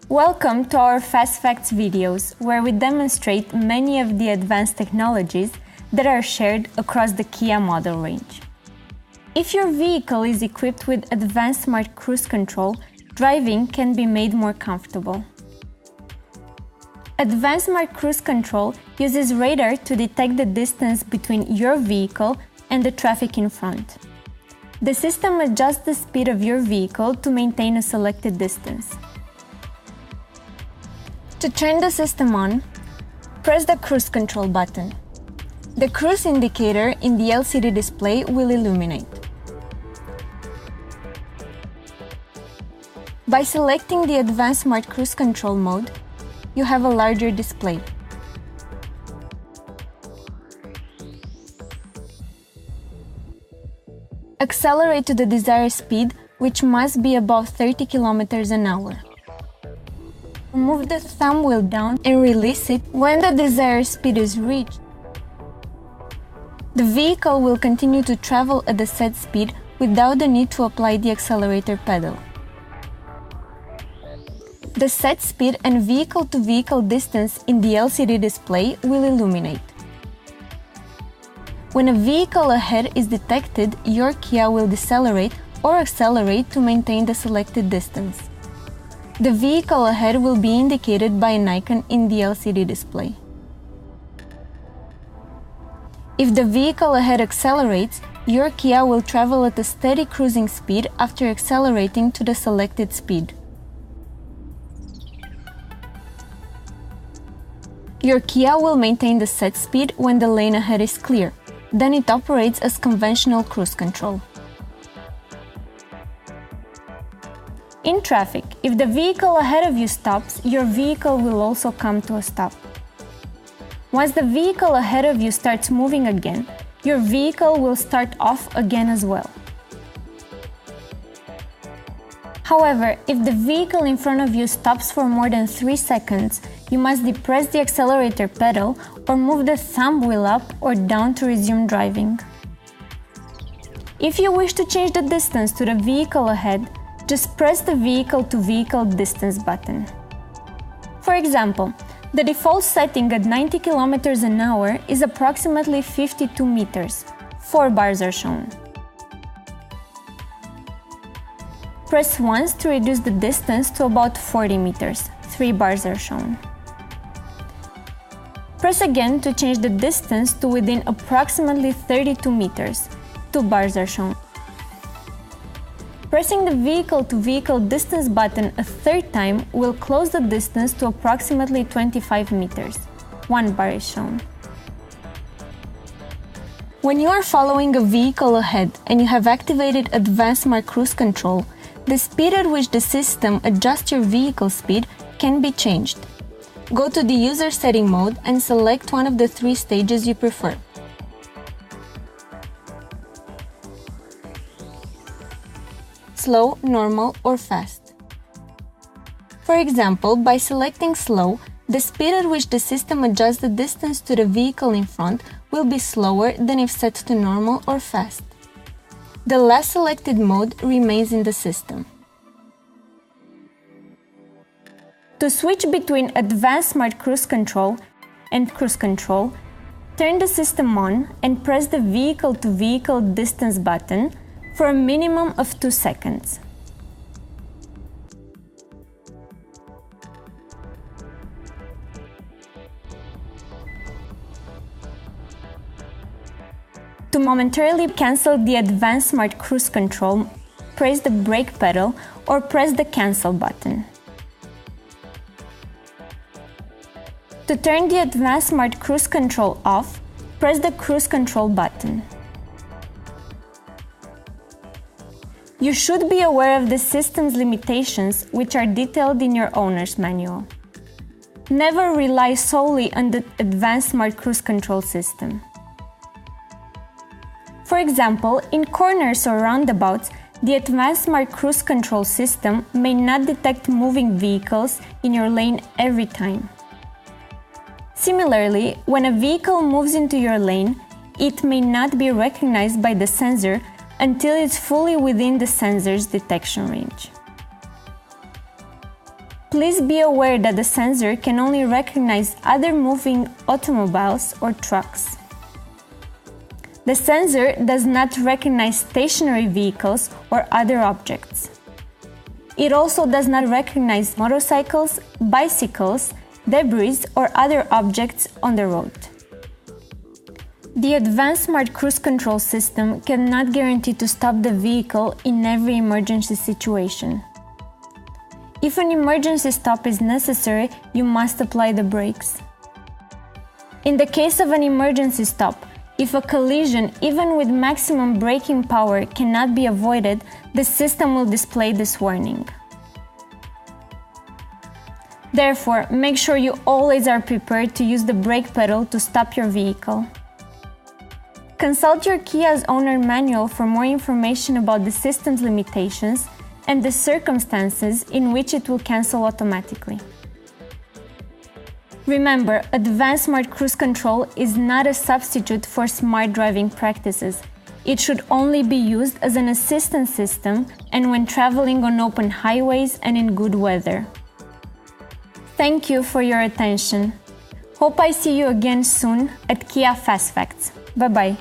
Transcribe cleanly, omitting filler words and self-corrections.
Welcome to our Fast Facts videos, where we demonstrate many of the advanced technologies that are shared across the Kia model range. If your vehicle is equipped with advanced smart cruise control, driving can be made more comfortable. Advanced smart cruise control uses radar to detect the distance between your vehicle and the traffic in front. The system adjusts the speed of your vehicle to maintain a selected distance. To turn the system on, press the cruise control button. The cruise indicator in the LCD display will illuminate. By selecting the Advanced Smart Cruise Control mode, you have a larger display. Accelerate to the desired speed, which must be above 30 km an hour. Move the thumb wheel down and release it when the desired speed is reached. The vehicle will continue to travel at the set speed without the need to apply the accelerator pedal. The set speed and vehicle-to-vehicle distance in the LCD display will illuminate. When a vehicle ahead is detected, your Kia will decelerate or accelerate to maintain the selected distance. The vehicle ahead will be indicated by an icon in the LCD display. If the vehicle ahead accelerates, your Kia will travel at a steady cruising speed after accelerating to the selected speed. Your Kia will maintain the set speed when the lane ahead is clear. Then it operates as conventional cruise control. In traffic, if the vehicle ahead of you stops, your vehicle will also come to a stop. Once the vehicle ahead of you starts moving again, your vehicle will start off again as well. However, if the vehicle in front of you stops for more than 3 seconds, you must depress the accelerator pedal or move the thumb wheel up or down to resume driving. If you wish to change the distance to the vehicle ahead, just press the vehicle-to-vehicle distance button. For example, the default setting at 90 km an hour is approximately 52 meters. 4 bars are shown. Press once to reduce the distance to about 40 meters. 3 bars are shown. Press again to change the distance to within approximately 32 meters. 2 bars are shown. Pressing the vehicle-to-vehicle distance button a third time will close the distance to approximately 25 meters. 1 bar is shown. When you are following a vehicle ahead and you have activated Advanced Smart Cruise Control, the speed at which the system adjusts your vehicle speed can be changed. Go to the User Setting mode and select one of the 3 stages you prefer. Slow, normal, or fast. For example, by selecting slow, the speed at which the system adjusts the distance to the vehicle in front will be slower than if set to normal or fast. The last selected mode remains in the system. To switch between Advanced Smart Cruise Control and Cruise Control, turn the system on and press the vehicle-to-vehicle distance button for a minimum of 2 seconds. To momentarily cancel the Advanced Smart Cruise Control, press the brake pedal or press the cancel button. To turn the Advanced Smart Cruise Control off, press the Cruise Control button. You should be aware of the system's limitations, which are detailed in your owner's manual. Never rely solely on the Advanced Smart Cruise Control system. For example, in corners or roundabouts, the Advanced Smart Cruise Control system may not detect moving vehicles in your lane every time. Similarly, when a vehicle moves into your lane, it may not be recognized by the sensor until it's fully within the sensor's detection range. Please be aware that the sensor can only recognize other moving automobiles or trucks. The sensor does not recognize stationary vehicles or other objects. It also does not recognize motorcycles, bicycles, debris, or other objects on the road. The advanced smart cruise control system cannot guarantee to stop the vehicle in every emergency situation. If an emergency stop is necessary, you must apply the brakes. In the case of an emergency stop, if a collision, even with maximum braking power, cannot be avoided, the system will display this warning. Therefore, make sure you always are prepared to use the brake pedal to stop your vehicle. Consult your Kia's owner manual for more information about the system's limitations and the circumstances in which it will cancel automatically. Remember, advanced smart cruise control is not a substitute for smart driving practices. It should only be used as an assistance system and when traveling on open highways and in good weather. Thank you for your attention. Hope I see you again soon at Kia Fast Facts. Bye-bye.